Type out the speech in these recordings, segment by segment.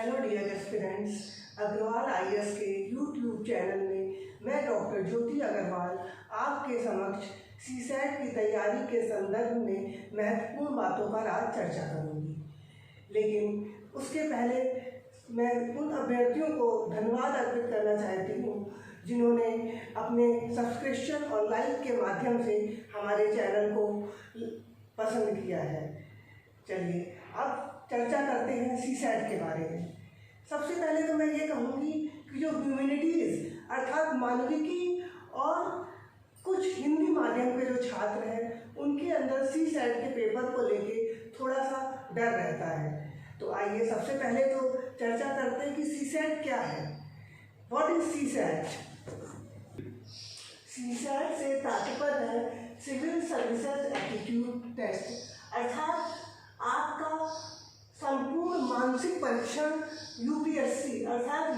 Hello dear aspirants, Agarwal IAS के YouTube channel में मैं डॉक्टर ज्योति अग्रवाल आपके समक्ष सीसैट की तैयारी के संदर्भ में महत्वपूर्ण बातों पर आज चर्चा करूंगी। लेकिन उसके पहले मैं उन अभ्यर्थियों को धन्यवाद अर्पित करना चाहती हूँ जिन्होंने अपने सब्सक्रिप्शन और लाइक के माध्यम से हमारे चैनल को पसंद किया है। चलिए अब चर्चा करते हैं सीसैट के बारे में। सबसे पहले तो मैं ये कहूँगी कि जो ह्यूमैनिटीज़ अर्थात मानविकी और कुछ हिंदी माध्यम के जो छात्र हैं उनके अंदर सीसैट के पेपर को लेके थोड़ा सा डर रहता है। तो आइए सबसे पहले तो चर्चा करते हैं कि सीसैट क्या है। What is CSAT? सीसैट से तात्पर्य है सिविल सर्विसेज एप्टीट्यूड टेस्ट, अर्थात आपका संपूर्ण मानसिक परीक्षण यूपीएससी अर्थात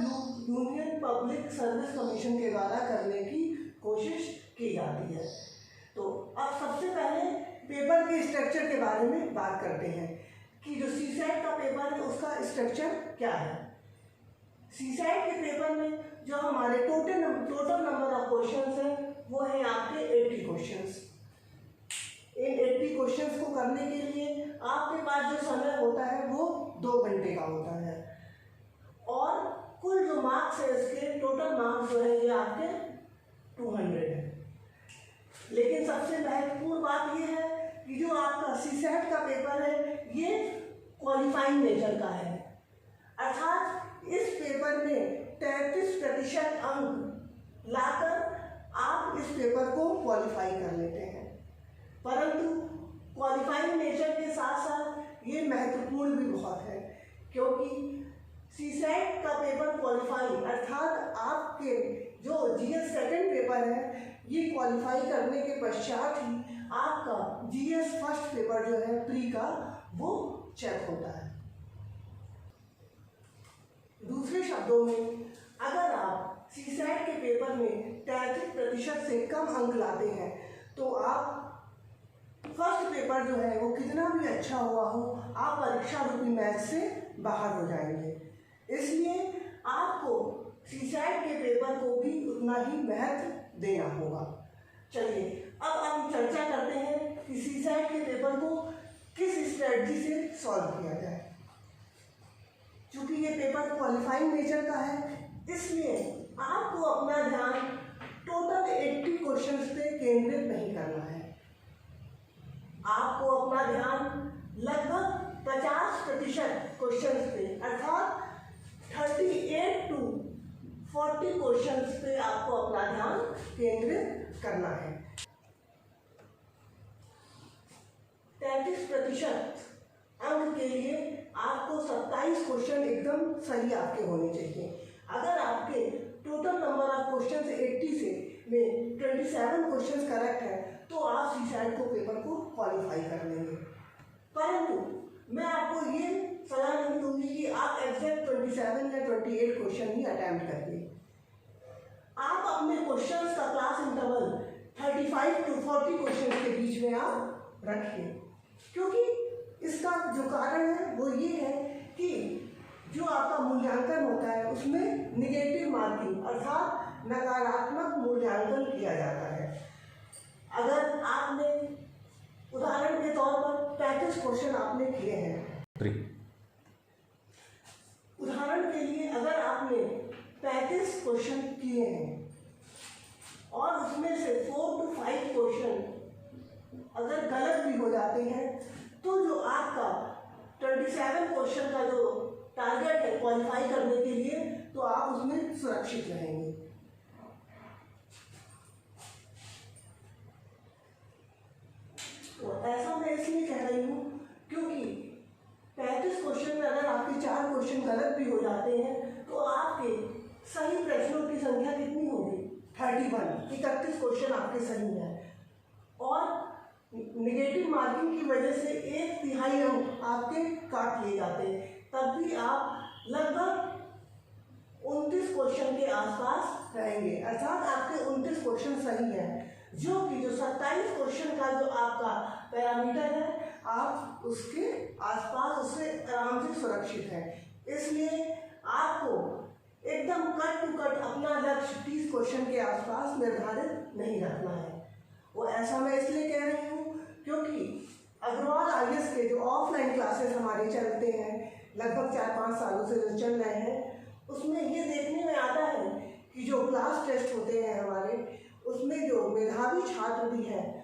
यूनियन पब्लिक सर्विस कमीशन के द्वारा करने की कोशिश की जाती है। तो अब सबसे पहले पेपर के स्ट्रक्चर के बारे में बात करते हैं कि जो सीसैट का पेपर है उसका स्ट्रक्चर क्या है। सीसैट के पेपर में जो हमारे टोटल नंबर ऑफ क्वेश्चंस हैं वो है आपके 80 क्वेश्चंस। इन 80 क्वेश्चंस को करने के लिए आपके पास जो समय होता है वो 2 घंटे का होता है और कुल जो मार्क्स है इसके टोटल मार्क्स जो है ये आपके 200 है। लेकिन सबसे महत्वपूर्ण बात ये है कि जो आपका सीसैट का पेपर है ये क्वालिफाइंग नेचर का है, अर्थात इस पेपर में 33% अंक लाकर आप इस पेपर को क्वालिफाई कर लेते हैं। परंतु क्वालिफाइंग नेचर के साथ साथ ये महत्वपूर्ण भी बहुत है, क्योंकि सीसैट का पेपर क्वालिफाई अर्थात आपके जो जीएस सेकंड पेपर है ये क्वालिफाई करने के पश्चात ही आपका जीएस फर्स्ट पेपर जो है प्री का वो चेक होता है। दूसरे शब्दों में अगर आप सीसैट के पेपर में 33% से कम अंक लाते हैं तो आप फर्स्ट पेपर जो है वो कितना भी अच्छा हुआ हो आप परीक्षा रूपी मैच से बाहर हो जाएंगे। इसलिए आपको सीसैट के पेपर को भी उतना ही महत्व देना होगा। चलिए अब हम चर्चा करते हैं कि सीसैट के पेपर को किस स्ट्रेटजी से सॉल्व किया जाए। चूँकि ये पेपर क्वालिफाइंग नेचर का है इसलिए आपको अपना ध्यान टोटल 80 क्वेश्चंस पे केंद्रित नहीं करना है। आपको अपना ध्यान लगभग 50% क्वेश्चंस पे अर्थात 38 to 40 क्वेश्चंस पे आपको अपना ध्यान केंद्रित करना है। 33% अंक के लिए आपको 27 क्वेश्चन एकदम सही आपके होने चाहिए। अगर आपके टोटल नंबर ऑफ क्वेश्चन 80 से में 27 क्वेश्चन करेक्ट है तो आप सीसैट को पेपर को क्वालिफाई कर लेंगे। परंतु मैं आपको ये सलाह नहीं दूंगी कि आप एग्जैक्ट 27 या 28 क्वेश्चन ही अटेम्प्ट करिए। आप अपने क्वेश्चंस का क्लास इंटरवल 35 to 40 क्वेश्चन के बीच में आप रखिए, क्योंकि इसका जो कारण है वो ये है कि जो आपका मूल्यांकन होता है उसमें निगेटिव मार्किंग अर्थात नकारात्मक मूल्यांकन किया जाता है। अगर आपने उदाहरण के तौर पर 35 क्वेश्चन आपने किए हैं, उदाहरण के लिए अगर आपने 35 क्वेश्चन किए हैं और उसमें से 4 to 5 क्वेश्चन अगर गलत भी हो जाते हैं तो जो आपका 27 क्वेश्चन का जो टारगेट है क्वालिफाई करने के लिए तो आप उसमें सुरक्षित रहेंगे। तो ऐसा मैं इसलिए कह रही हूँ क्योंकि 35 क्वेश्चन में अगर आपके 4 क्वेश्चन गलत भी हो जाते हैं तो आपके सही प्रश्नों की संख्या कितनी होगी? 31 क्वेश्चन आपके सही हैं और निगेटिव मार्किंग की वजह से 1/3 अंक आपके काट लिए जाते हैं, तब भी आप लगभग 29 क्वेश्चन के आसपास रहेंगे, अर्थात आपके 29 क्वेश्चन सही हैं, जो कि जो 27 क्वेश्चन का जो आपका पैरामीटर है आप उसके आसपास उससे आराम से सुरक्षित हैं। इसलिए आपको एकदम कट टू कट अपना लक्ष्य 30 क्वेश्चन के आसपास निर्धारित नहीं रखना है। वो ऐसा मैं इसलिए कह रही हूँ क्योंकि अग्रवाल IAS के जो ऑफलाइन क्लासेस हमारे चलते हैं, लगभग 4-5 सालों से जो चल रहे हैं, उसमें ये देखने में आता है कि जो क्लास टेस्ट होते हैं हमारे, उसमें जो मेधावी छात्र भी हैं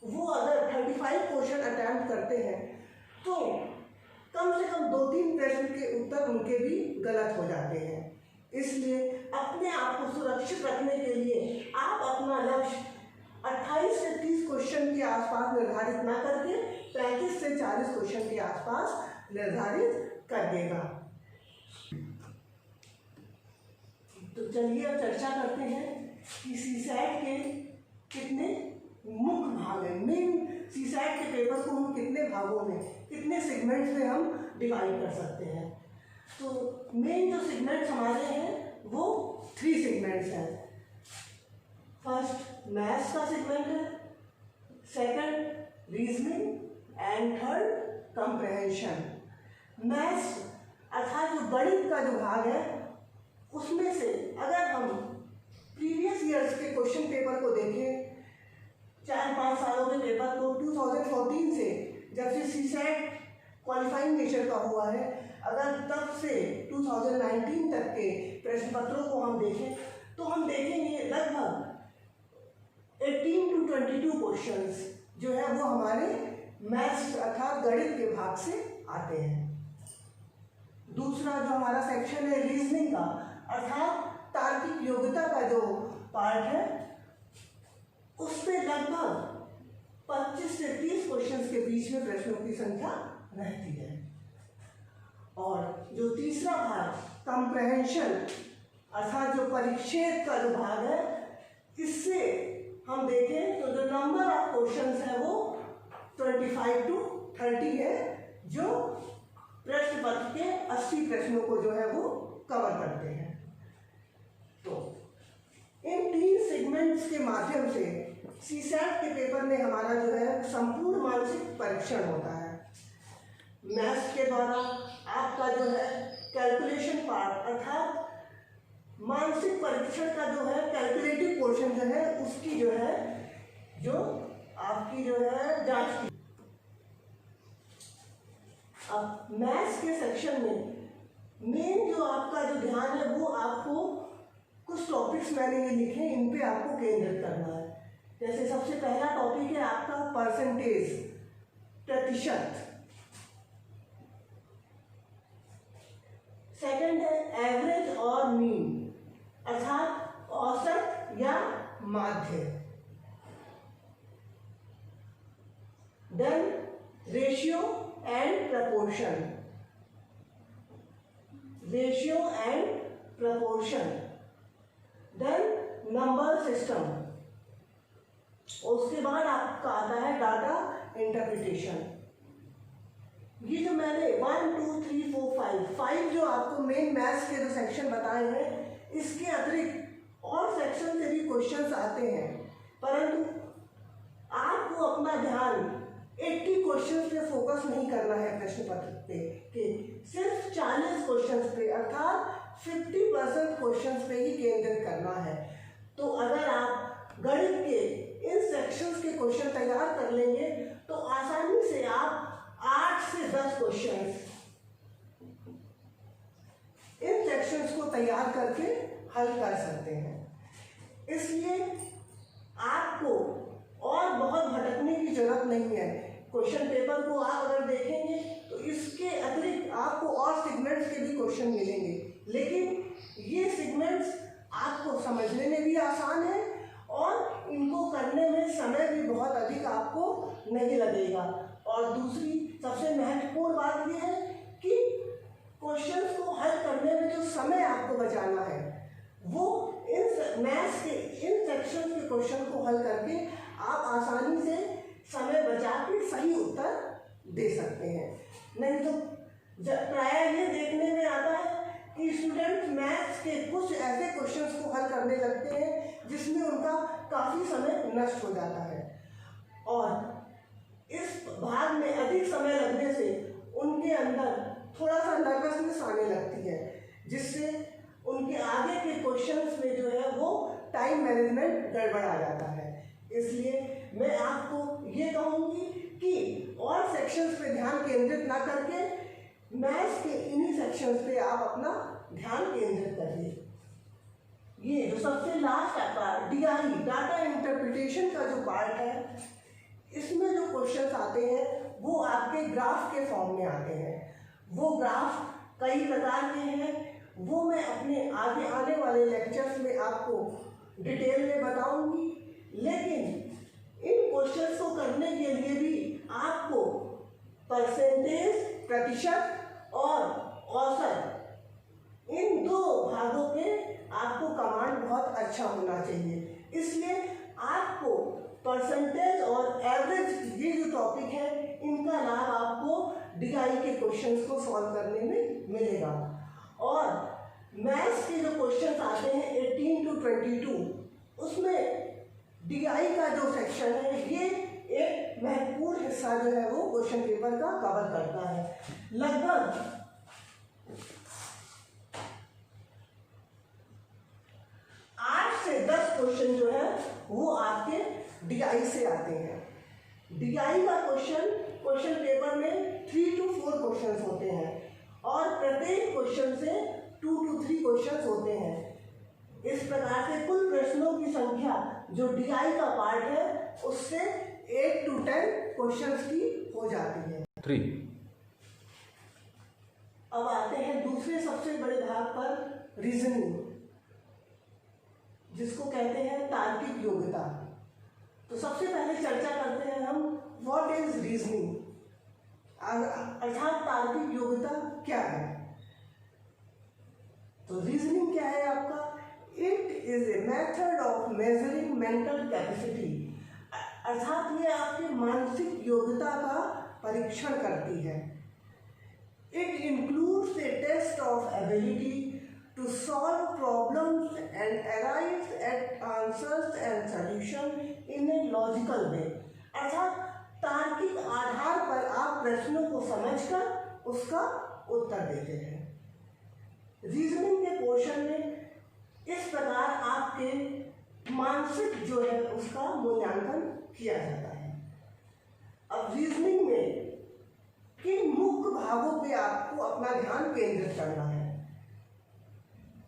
वो अगर 35 क्वेश्चन अटैम्प्ट करते हैं तो कम से कम 2-3 प्रश्न के उत्तर उनके भी गलत हो जाते हैं। इसलिए अपने आप को सुरक्षित रखने के लिए आप अपना लक्ष्य 28 से 30 क्वेश्चन के आसपास निर्धारित ना करके 35 से 40 क्वेश्चन के आसपास निर्धारित करिएगा। तो चलिए अब चर्चा करते हैं कि CSAT के कितने मुख्य भाग हैं। मेन CSAT के पेपर को हम कितने भागों में, कितने सेगमेंट्स में हम डिवाइड कर सकते हैं। तो मेन जो सेगमेंट्स हमारे हैं वो 3 सेगमेंट्स हैं। फर्स्ट मैथ्स का सेगमेंट है, second reasoning and third comprehension. Maths अर्थात जो गणित का जो भाग है उसमें से अगर हम प्रीवियस ईयर्स के क्वेश्चन पेपर को देखें, 4-5 सालों के पेपर को 2014 से जब से CSAT क्वालिफाइंग नेचर का हुआ है, अगर तब से 2019 तक के प्रश्न पत्रों को हम देखें तो हम देखेंगे लगभग 18 to 22 क्वेश्चंस जो है वो हमारे मैथ्स अर्थात गणित के भाग से आते हैं। दूसरा जो हमारा सेक्शन है रीजनिंग का अर्थात तार्किक योग्यता का जो पार्ट है, उसमें लगभग 25 से 30 क्वेश्चंस के बीच में प्रश्नों की संख्या रहती है। और जो तीसरा भाग कंप्रहेंशन अर्थात जो परिच्छेद का जो भाग है, इससे हम देखें तो जो नंबर ऑफ क्वेश्चंस है वो 25 to 30 है, जो प्रश्न पत्र के 80 प्रश्नों को जो है वो कवर करते हैं। तो इन 3 सेगमेंट्स के माध्यम से CSAT के पेपर में हमारा जो है संपूर्ण मानसिक परीक्षण होता है। मैथ्स के द्वारा आपका जो है कैलकुलेशन पार्ट अर्थात मानसिक परीक्षण का जो है कैलकुलेटिव पोर्शन जो है उसकी जो है जो आपकी जो है जांच की। अब मैथ्स के सेक्शन में मेन जो आपका जो ध्यान है वो आपको कुछ टॉपिक्स मैंने ये लिखे, इन पे आपको केंद्रित करना है। जैसे सबसे पहला टॉपिक है आपका परसेंटेज, प्रतिशत। सेकंड है एवरेज और मीन अर्थात औसत या माध्य। Then ratio and proportion, ratio and proportion. Then number system. उसके बाद आपका आता है डाटा इंटरप्रिटेशन। ये जो मैंने 1, 2, 3, 4, 5 जो आपको मेन मैथ्स के जो सेक्शन बताए हैं, इसके अतिरिक्त और सेक्शन से भी क्वेश्चंस आते हैं, परंतु आपको अपना ध्यान 80 क्वेश्चंस पे फोकस नहीं करना है प्रश्न पत्र पे, कि सिर्फ 40 क्वेश्चंस पे अर्थात 50% क्वेश्चंस पे ही केंद्रित करना है। तो अगर आप गणित के इन सेक्शंस के क्वेश्चन तैयार कर लेंगे तो आसानी से आप 8 से 10 क्वेश्चंस इन सेक्शंस को तैयार करके हल कर सकते हैं। इसलिए आपको और बहुत भटकने की जरूरत नहीं है। क्वेश्चन पेपर को आप अगर देखेंगे तो इसके अतिरिक्त आपको और सेगमेंट्स के भी क्वेश्चन मिलेंगे, लेकिन ये सेगमेंट्स आपको समझने में भी आसान है और इनको करने में समय भी बहुत अधिक आपको नहीं लगेगा। और दूसरी सबसे महत्वपूर्ण बात यह है कि क्वेश्चंस को हल करने में जो समय आपको बचाना है वो इन मैथ्स के इन सेक्शंस के क्वेश्चन को हल करके आप आसानी से समय बचा के सही उत्तर दे सकते हैं। नहीं तो प्रायः ये देखने में आता है कि स्टूडेंट्स मैथ्स के कुछ ऐसे क्वेश्चंस को हल करने लगते हैं जिसमें उनका काफ़ी समय नष्ट हो जाता है, और इस भाग में अधिक समय लगने से उनके अंदर थोड़ा सा नर्वसनेस आने लगती है, जिससे उनके आगे के क्वेश्चंस में जो है वो टाइम मैनेजमेंट गड़बड़ आ जाता है। इसलिए मैं आपको ये कहूँगी कि और सेक्शंस पे ध्यान केंद्रित ना करके मैथ्स के इन्हीं सेक्शंस पे आप अपना ध्यान केंद्रित करिए। ये जो सबसे लास्ट आपका DI डाटा इंटरप्रिटेशन का जो पार्ट है, इसमें जो क्वेश्चंस आते हैं वो आपके ग्राफ के फॉर्म में आते हैं। वो ग्राफ कई प्रकार के हैं, वो मैं अपने आगे आने वाले लेक्चर्स में आपको डिटेल में बताऊंगी। लेकिन इन क्वेश्चंस को करने के लिए भी आपको परसेंटेज, प्रतिशत और औसत, इन दो भागों के आपको कमांड बहुत अच्छा होना चाहिए। इसलिए आपको परसेंटेज और एवरेज ये जो टॉपिक है, इनका लाभ आपको DI के क्वेश्चंस को सॉल्व करने में मिलेगा। और मैथ्स के जो क्वेश्चंस आते हैं 18 to 22, उसमें DI का जो सेक्शन है ये एक महत्वपूर्ण हिस्सा जो है वो क्वेश्चन पेपर का कवर करता है। लगभग 8 से 10 क्वेश्चन जो है वो आपके DI से आते हैं। DI का क्वेश्चन पेपर में 3 to 4 क्वेश्चन होते हैं और प्रत्येक क्वेश्चन से 2 to 3 क्वेश्चन होते हैं। इस प्रकार से कुल प्रश्नों की संख्या जो DI का पार्ट है उससे 8 to 10 क्वेश्चंस की हो जाती है। 3 अब आते हैं दूसरे सबसे बड़े भाग पर, रीजनिंग, जिसको कहते हैं तार्किक योग्यता। तो सबसे पहले चर्चा करते हैं हम व्हाट इज रीजनिंग, अर्थात तार्किक योग्यता क्या है। तो रीजनिंग क्या है आपका? It is a method of measuring mental capacity, अर्थात ये आपके मानसिक योग्यता का परीक्षण करती है। It includes a test of ability to solve problems and arrive at answers and solution in a logical way, अर्थात तार्किक आधार पर आप प्रश्नों को समझकर उसका उत्तर देते हैं। रीजनिंग के पोर्शन में इस प्रकार आपके मानसिक जो है उसका मूल्यांकन किया जाता है। अब रीजनिंग में किन मुख्य भागों पे आपको अपना ध्यान केंद्रित करना है?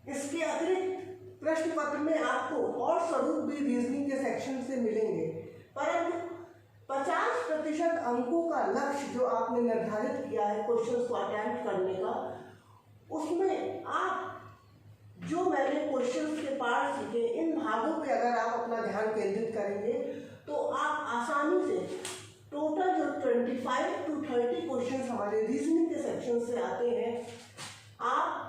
इसके अतिरिक्त प्रश्न पत्र में आपको और स्वरूप भी रीजनिंग के सेक्शन से मिलेंगे, परंतु 50% अंकों का लक्ष्य जो आपने निर्धारित किया है क्वेश्चंस को अटेम्प्ट करने का, उसमें आप जो मैंने क्वेश्चंस के पार्ट लिखे, इन भागों पे अगर आप अपना ध्यान केंद्रित करेंगे तो आप आसानी से टोटल जो 25 to 30 क्वेश्चंस हमारे रीजनिंग के सेक्शन से आते हैं, आप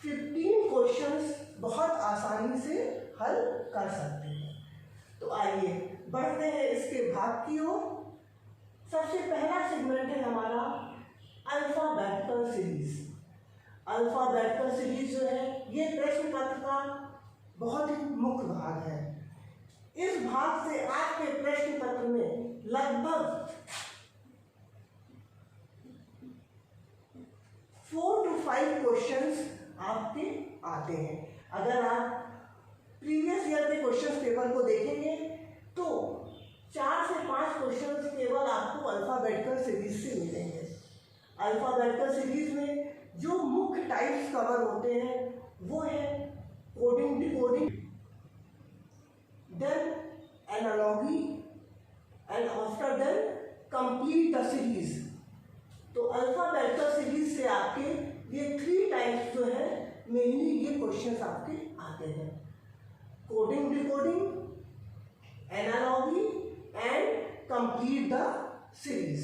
15 क्वेश्चंस बहुत आसानी से हल कर सकते हैं। तो आइए बढ़ते हैं इसके भाग की ओर। सबसे पहला सेगमेंट है हमारा अल्फाबेटिकल सीरीज। अल्फाबेटिकल सीरीज जो है ये प्रश्न पत्र का बहुत ही मुख्य भाग है। इस भाग से आपके प्रश्न पत्र में लगभग 4 to 5 क्वेश्चंस आपके आते हैं। अगर आप प्रीवियस ईयर के क्वेश्चन पेपर को देखेंगे तो 4 से 5 क्वेश्चन केवल आपको अल्फाबेटिकल सीरीज से मिलेंगे। अल्फाबेटिकल सीरीज में जो मुख्य टाइप्स कवर होते हैं वो है coding, decoding, then analogy and after then complete the series. तो अल्फाबेटिकल सीरीज से आपके ये 3 टाइप्स जो है मेनली ये क्वेश्चंस आपके आते हैं, coding, decoding, analogy and complete the series.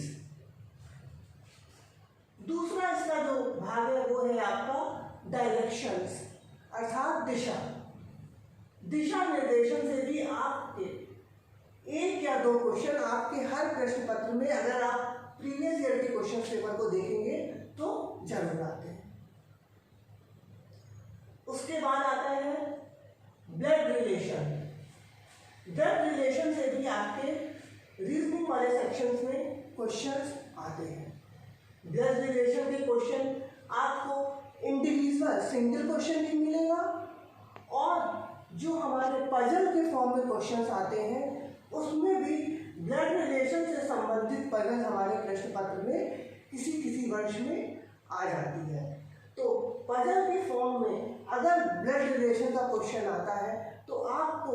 दूसरा इसका जो भाग है वो है आपका डायरेक्शंस, अर्थात दिशा। दिशा निर्देशन से भी आपके 1 या 2 क्वेश्चन आपके हर प्रश्न पत्र में, अगर आप प्रीवियस ईयर के क्वेश्चन पेपर को देखेंगे तो जरूर आते हैं। उसके बाद आता है ब्लड रिलेशन। ब्लड रिलेशन से भी आपके रीजनिंग वाले सेक्शंस में क्वेश्चंस आते हैं। ब्लड रिलेशन के क्वेश्चन आपको इंडिविजुअल सिंगल क्वेश्चन भी मिलेगा, और जो हमारे पजल के फॉर्म में क्वेश्चंस आते हैं उसमें भी ब्लड रिलेशन से संबंधित पजल हमारे प्रश्न पत्र में किसी किसी वर्ष में आ जाती है। तो पजल के फॉर्म में अगर ब्लड रिलेशन का क्वेश्चन आता है तो आपको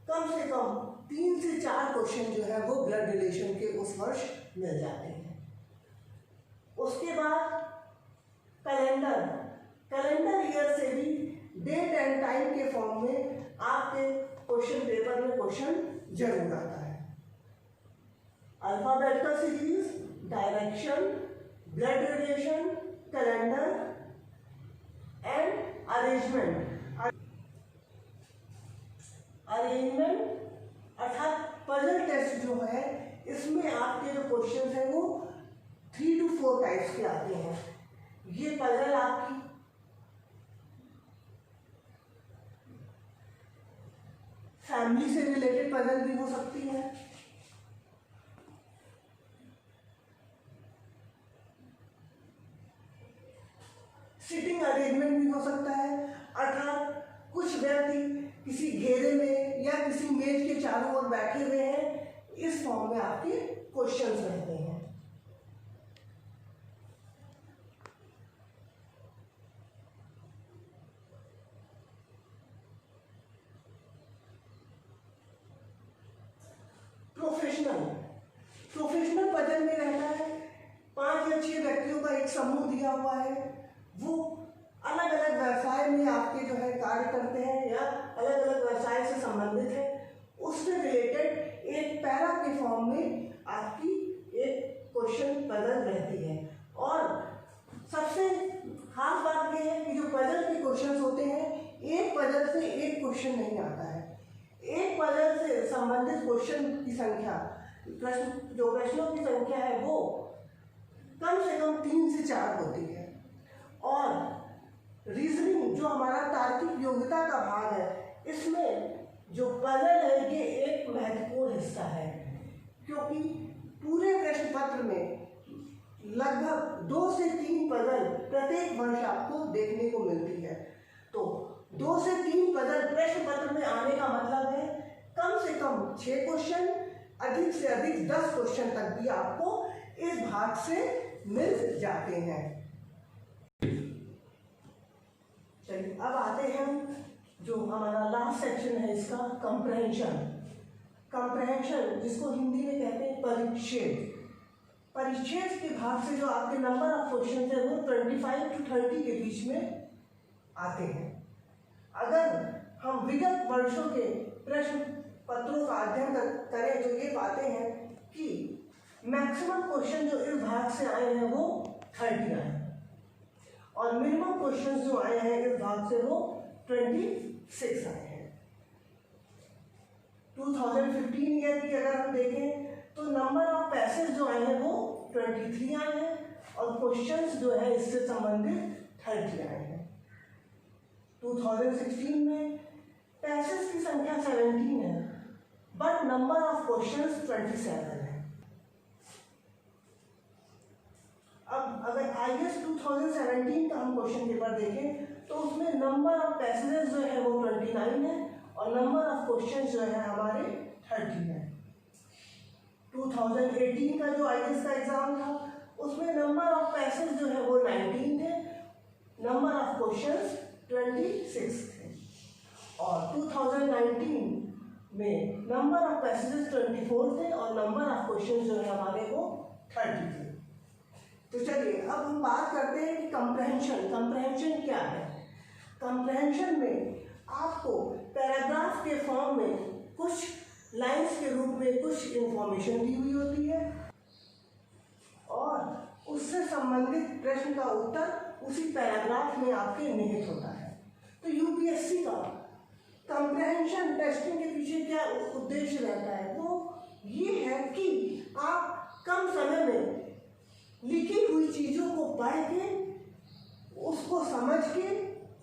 कम से कम 3 से 4 क्वेश्चन जो है वो ब्लड रिलेशन के उस वर्ष मिल जाते हैं। उसके बाद कैलेंडर ईयर से भी डेट एंड टाइम के फॉर्म में आपके क्वेश्चन पेपर में क्वेश्चन जरूर आता है। Alphabetical series, direction, blood relation, calendar and arrangement अर्थात पजल टेस्ट जो है इसमें आपके जो क्वेश्चन है वो 3 to 4 टाइप्स के आते हैं। ये पजल आपकी फैमिली से रिलेटेड पजल भी हो सकती है, सिटिंग अरेंजमेंट भी हो सकता है, अर्थात कुछ व्यक्ति किसी घेरे में या किसी मेज के चारों ओर बैठे हुए हैं, इस फॉर्म में आपके क्वेश्चंस रहते हैं। प्रोफेशनल पजल में रहता है 5 या 6 व्यक्तियों का एक समूह दिया हुआ है, वो अलग अलग व्यवसाय में आपके जो है कार्य करते हैं या अलग अलग व्यवसाय से संबंधित है, उससे रिलेटेड एक पैरा के फॉर्म में आपकी एक क्वेश्चन पजल रहती है। और सबसे खास बात यह है कि जो पजल के क्वेश्चंस होते हैं, एक पजल से एक क्वेश्चन नहीं आता है, एक पजल से संबंधित क्वेश्चन की संख्या प्रश्नों की संख्या है वो कम से कम 3 से 4 होती है। और रीजनिंग जो हमारा तार्किक योग्यता का भाग है, इसमें जो पजल है ये एक महत्वपूर्ण हिस्सा है, क्योंकि पूरे प्रश्न पत्र में लगभग 2 से 3 पजल प्रत्येक वर्ष आपको देखने को मिलती है। तो 2 से 3 पजल प्रश्न पत्र में आने का मतलब है कम से कम 6 क्वेश्चन, अधिक से अधिक 10 क्वेश्चन तक भी आपको इस भाग से मिल जाते हैं। चलिए अब आते हैं जो हमारा लास्ट सेक्शन है इसका, कंप्रहेंशन जिसको हिंदी में कहते हैं परिच्छेद के भाग से जो आपके नंबर ऑफ क्वेश्चन है वो 25 to 30 के बीच में आते हैं। अगर हम विगत वर्षों के प्रश्न पत्रों का अध्ययन करें तो ये पाते हैं कि मैक्सिमम क्वेश्चन जो इस भाग से आए हैं वो 30 आए हैं, और मिनिमम क्वेश्चन जो आए हैं इस भाग से वो 26 आए हैं। 2015 ईयर की अगर हम देखें तो नंबर ऑफ पैसेज जो आए हैं वो 23 आए हैं, और क्वेश्चंस जो है इससे संबंधित 30 आए हैं। 2016 में पैसेज की संख्या 17 है, बट नंबर ऑफ क्वेश्चंस 27 है। अब अगर IAS 2017 का हम क्वेश्चन पेपर देखें तो उसमें नंबर ऑफ पैसेजेस जो है वो 29 है, और नंबर ऑफ क्वेश्चंस जो है हमारे 30 है। 2018 का जो IAS का एग्जाम था उसमें नंबर ऑफ पैसेज जो है वो 19 थे, नंबर ऑफ क्वेश्चंस 26 थे, और 2019 में नंबर ऑफ पैसेजेस 24 थे और नंबर ऑफ क्वेश्चंस जो है हमारे वो 30 थे। तो चलिए अब हम बात करते हैं कि कंप्रहेंशन क्या है। कंप्रहेंशन में आपको पैराग्राफ के फॉर्म में कुछ लाइंस के रूप में कुछ इंफॉर्मेशन दी हुई होती है, और उससे संबंधित प्रश्न का उत्तर उसी पैराग्राफ में आपके निहित होता है। तो यूपीएससी का कंप्रहेंशन टेस्टिंग के पीछे क्या उद्देश्य रहता है, वो ये है कि आप कम समय में लिखी हुई चीज़ों को पढ़ के, उसको समझ के,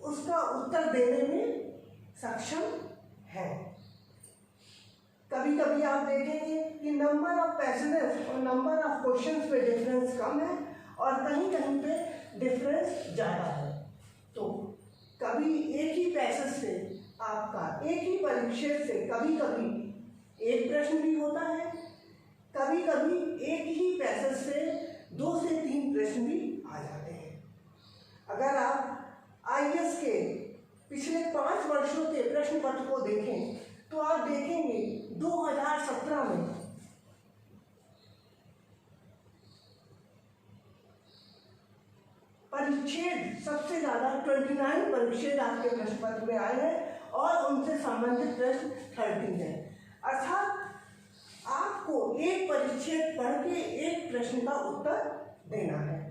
उसका उत्तर देने में सक्षम हैं। कभी कभी आप देखेंगे कि नंबर ऑफ पैसेजेस और नंबर ऑफ क्वेश्चंस पे डिफरेंस कम है, और कहीं कहीं पे डिफरेंस ज़्यादा है। तो कभी एक ही पैसेज से आपका, एक ही परिच्छेद से कभी कभी एक प्रश्न भी होता है, कभी कभी एक ही पैसेज से 2 से 3 प्रश्न भी आ जाते हैं। अगर आप आईएएस के पिछले 5 वर्षों के प्रश्न पत्र को देखें तो आप देखेंगे 2017 में परिच्छेद सबसे ज़्यादा 29 परिच्छेद आपके प्रश्न पत्र में आए हैं और उनसे संबंधित प्रश्न 13 हैं। अर्थात आपको एक परिच्छेद पढ़ के एक प्रश्न का उत्तर देना है।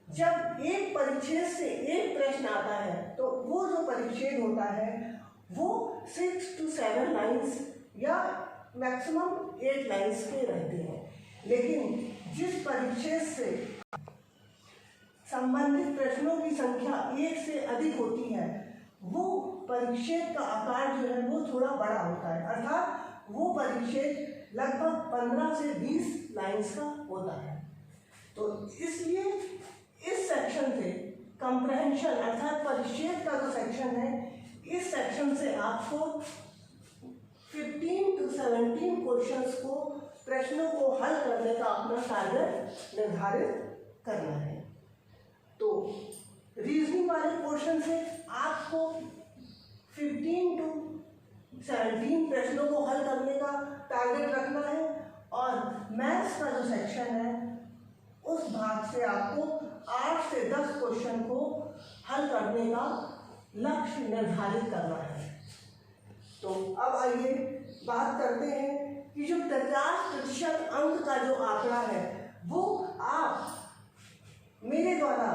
जब एक परिच्छेद से एक प्रश्न आता है तो वो जो परिच्छेद होता है वो 6 to 7 लाइन्स या मैक्सिमम 8 लाइन्स के रहते हैं। लेकिन जिस परिच्छेद से संबंधित प्रश्नों की संख्या 1 से अधिक होती है वो परिच्छेद का आकार जो है वो थोड़ा बड़ा होता है। अर्थात वो परिच्छेद लगभग 15 से 20 लाइन्स का होता है। तो इसलिए इस सेक्शन से कंप्रहेंशन अर्थात परिच्छेद का जो सेक्शन है, इस सेक्शन से आपको 15 to 17 क्वेश्चंस को, प्रश्नों को हल करने का अपना टारगेट निर्धारित करना है। तो रीजनिंग वाले पोर्शन से आपको 15 to 17 प्रश्नों को हल करने का टारगेट रखना है और मैथ्स का जो सेक्शन है उस भाग से आपको 8 से 10 क्वेश्चन को हल करने का लक्ष्य निर्धारित करना है। तो अब आइए बात करते हैं कि जो 50% अंक का जो आंकड़ा है वो आप मेरे द्वारा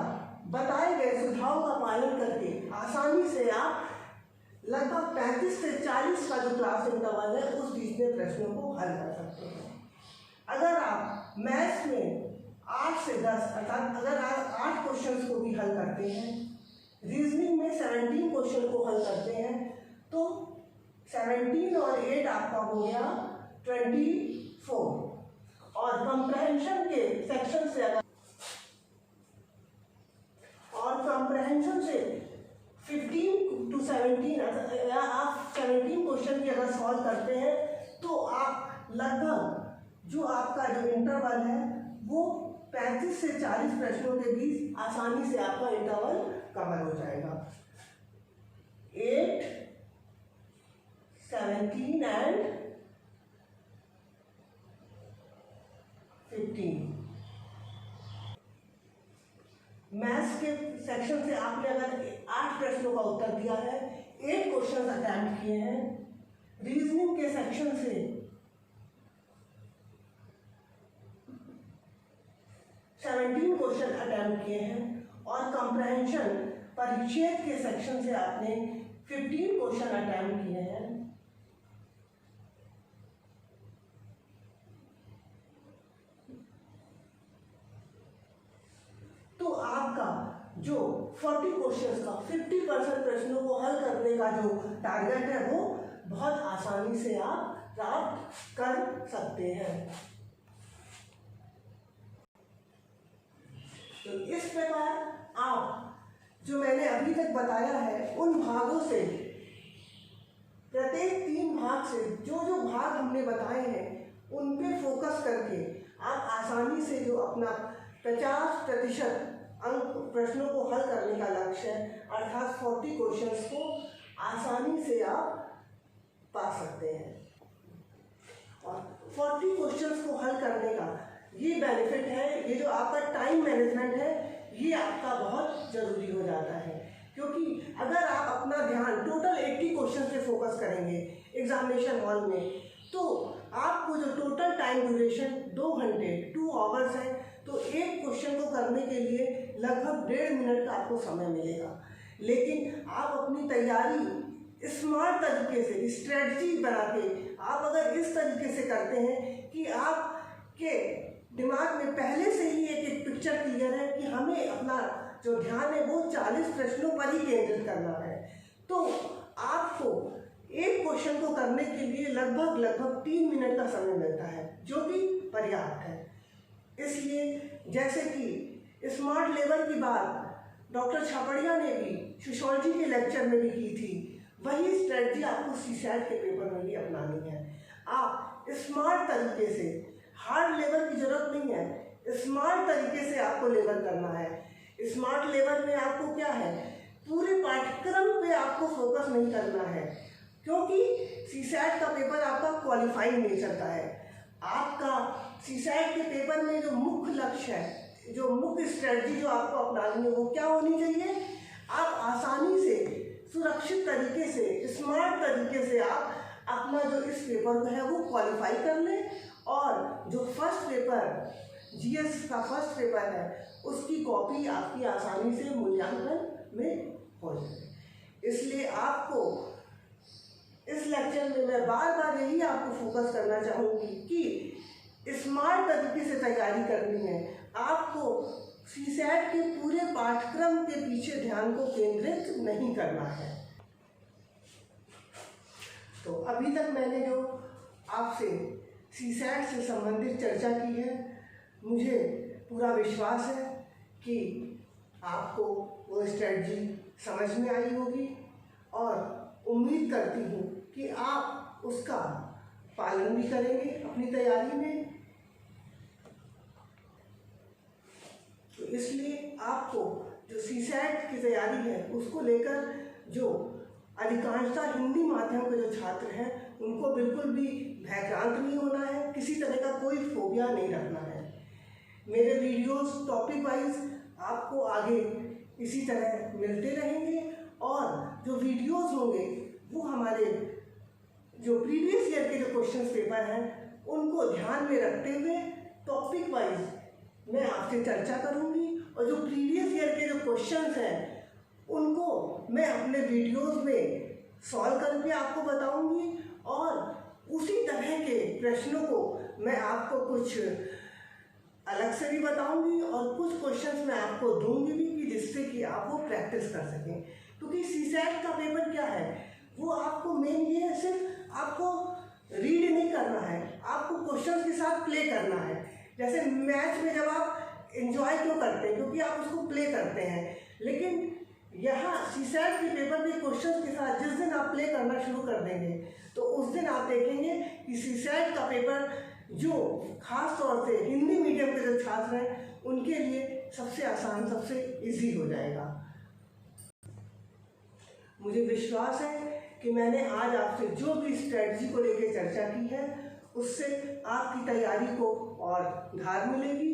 बताए गए सुझाव का पालन करके आसानी से आप लगभग 35 से 40 का जो क्लास इंटरवल है उस बीच में प्रश्नों को हल कर सकते हैं। अगर आप मैथ्स में 8 से 10 अर्थात अगर आप 8 क्वेश्चंस को भी हल करते हैं, रीजनिंग में 17 क्वेश्चन को हल करते हैं तो 17 और 8 आपका हो गया 24। और कंप्रहेंशन के सेक्शन से अगर से 15 to 17 या आप 17 क्वेश्चन भी अगर सॉल्व करते हैं तो आप लगभग जो आपका जो इंटरवल है वो 35 से 40 प्रश्नों के बीच आसानी से आपका इंटरवल कवर हो जाएगा। 8, 17 एंड 15। मैथ्स के सेक्शन से आपने अगर 8 प्रश्नों का उत्तर दिया है, 8 क्वेश्चन अटेम्प्ट किए हैं, रीजनिंग के सेक्शन से 17 क्वेश्चन अटेम्प्ट किए हैं और कंप्रहेंशन परिच्छेद के सेक्शन से आपने 15 क्वेश्चन अटेम्प्ट किए हैं। तो आपका जो 40 क्वेश्चंस का 50% प्रश्नों को हल करने का जो टारगेट है वो बहुत आसानी से आप प्राप्त कर सकते हैं। तो इस प्रकार आप जो मैंने अभी तक बताया है उन भागों से प्रत्येक 3 भाग से जो जो भाग हमने बताए हैं उन पे फोकस करके आप आसानी से जो अपना 50% अंक प्रश्नों को हल करने का लक्ष्य है अर्थात 40 क्वेश्चंस को आसानी से आप पा सकते हैं। और 40 क्वेश्चंस को हल करने का ये बेनिफिट है, ये जो आपका टाइम मैनेजमेंट है ये आपका बहुत ज़रूरी हो जाता है। क्योंकि अगर आप अपना ध्यान टोटल 80 क्वेश्चन पे फोकस करेंगे एग्जामिनेशन हॉल में तो आपको जो टोटल टाइम ड्यूरेशन 2 घंटे 2 आवर्स है तो एक क्वेश्चन को करने के लिए लगभग 1.5 मिनट का आपको समय मिलेगा। लेकिन आप अपनी तैयारी स्मार्ट तरीके से स्ट्रेटजी बना के आप अगर इस तरीके से करते हैं कि आपके दिमाग में पहले से ही एक पिक्चर क्लियर है कि हमें अपना जो ध्यान है वो 40 प्रश्नों पर ही केंद्रित करना है, तो आपको एक क्वेश्चन को करने के लिए लगभग 3 मिनट का समय मिलता है जो कि पर्याप्त है। इसलिए जैसे कि स्मार्ट लेबर की बात डॉक्टर छापड़िया ने भी सोशियोलॉजी के लेक्चर में भी की थी, वही स्ट्रेटजी आपको सीसैट के पेपर में भी अपनानी है। आप स्मार्ट तरीके से, हार्ड लेबर की जरूरत नहीं है, स्मार्ट तरीके से आपको लेबर करना है। स्मार्ट लेबर में आपको क्या है, पूरे पाठ्यक्रम पे आपको फोकस नहीं करना है, क्योंकि सीसैट का पेपर आपका क्वालिफाइंग नेचर का है। आपका सीसैट के पेपर में जो मुख्य लक्ष्य है, जो मुख्य स्ट्रेटजी जो आपको अपनानी है, वो क्या होनी चाहिए, आप आसानी से, सुरक्षित तरीके से, स्मार्ट तरीके से आप अपना जो इस पेपर है वो क्वालिफाई कर लें, और जो फर्स्ट पेपर जीएस का फर्स्ट पेपर है उसकी कॉपी आपकी आसानी से मूल्यांकन में हो जाए। इसलिए आपको इस लेक्चर में मैं बार बार यही आपको फोकस करना चाहूँगी कि स्मार्ट तरीके से तैयारी करनी है। आपको सीसैट के पूरे पाठ्यक्रम के पीछे ध्यान को केंद्रित नहीं करना है। तो अभी तक मैंने जो आपसे सीसैट से संबंधित चर्चा की है, मुझे पूरा विश्वास है कि आपको वो स्ट्रेटजी समझ में आई होगी, और उम्मीद करती हूँ कि आप उसका पालन भी करेंगे अपनी तैयारी में। तो इसलिए आपको जो सीसैट की तैयारी है उसको लेकर जो अधिकांशतः हिंदी माध्यम के जो छात्र हैं उनको बिल्कुल भी भयभ्रांत नहीं होना है, किसी तरह का कोई फोबिया नहीं रखना है। मेरे वीडियोस टॉपिक वाइज आपको आगे इसी तरह मिलते रहेंगे, और जो वीडियोस होंगे वो हमारे जो प्रीवियस ईयर के जो क्वेश्चंस पेपर हैं उनको ध्यान में रखते हुए टॉपिक वाइज मैं आपसे चर्चा करूंगी, और जो प्रीवियस ईयर के जो क्वेश्चंस हैं उनको मैं अपने वीडियोस में सॉल्व करके आपको बताऊंगी, और उसी तरह के प्रश्नों को मैं आपको कुछ अलग से भी बताऊंगी, और कुछ क्वेश्चंस मैं आपको दूंगी भी कि जिससे कि आप वो प्रैक्टिस कर सकें। क्योंकि सीसैट का पेपर क्या है, वो आपको मेन ये है, सिर्फ आपको रीड नहीं करना है, आपको क्वेश्चंस के साथ प्ले करना है। जैसे मैच में जब आप एंजॉय क्यों करते हैं, क्योंकि आप उसको प्ले करते हैं, लेकिन यहाँ सीसैट के पेपर के क्वेश्चंस के साथ जिस दिन आप प्ले करना शुरू कर देंगे तो उस दिन आप देखेंगे कि सीसैट का पेपर जो खास तौर से हिंदी मीडियम के जो छात्र हैं उनके लिए सबसे आसान, सबसे इजी हो जाएगा। मुझे विश्वास है कि मैंने आज आपसे जो भी स्ट्रेटजी को लेकर चर्चा की है उससे आपकी तैयारी को और धार मिलेगी,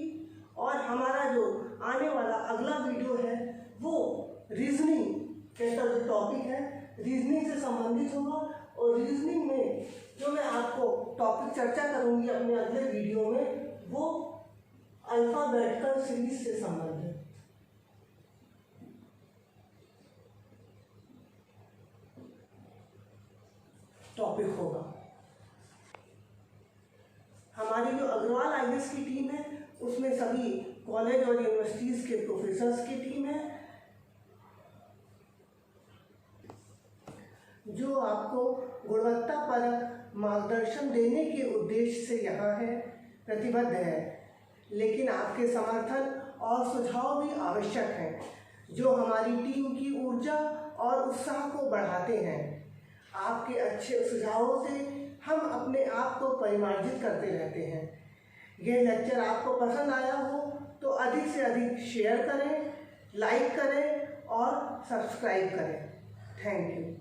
और हमारा जो आने वाला अगला वीडियो है वो रीजनिंग के जो टॉपिक है रीजनिंग से संबंधित होगा, और रीजनिंग में जो मैं आपको टॉपिक चर्चा करूंगी अपने अगले वीडियो में वो अल्फाबेटिकल सीरीज से संबंधित टॉपिक होगा। हमारी जो अग्रवाल आईएएस की टीम है उसमें सभी कॉलेज और यूनिवर्सिटीज के प्रोफेसर्स की टीम है जो आपको गुणवत्तापरक मार्गदर्शन देने के उद्देश्य से यहाँ है, प्रतिबद्ध है। लेकिन आपके समर्थन और सुझाव भी आवश्यक हैं जो हमारी टीम की ऊर्जा और उत्साह को बढ़ाते हैं। आपके अच्छे सुझावों से हम अपने आप को परिमार्जित करते रहते हैं। यह लेक्चर आपको पसंद आया हो तो अधिक से अधिक शेयर करें, लाइक करें और सब्सक्राइब करें। Thank you.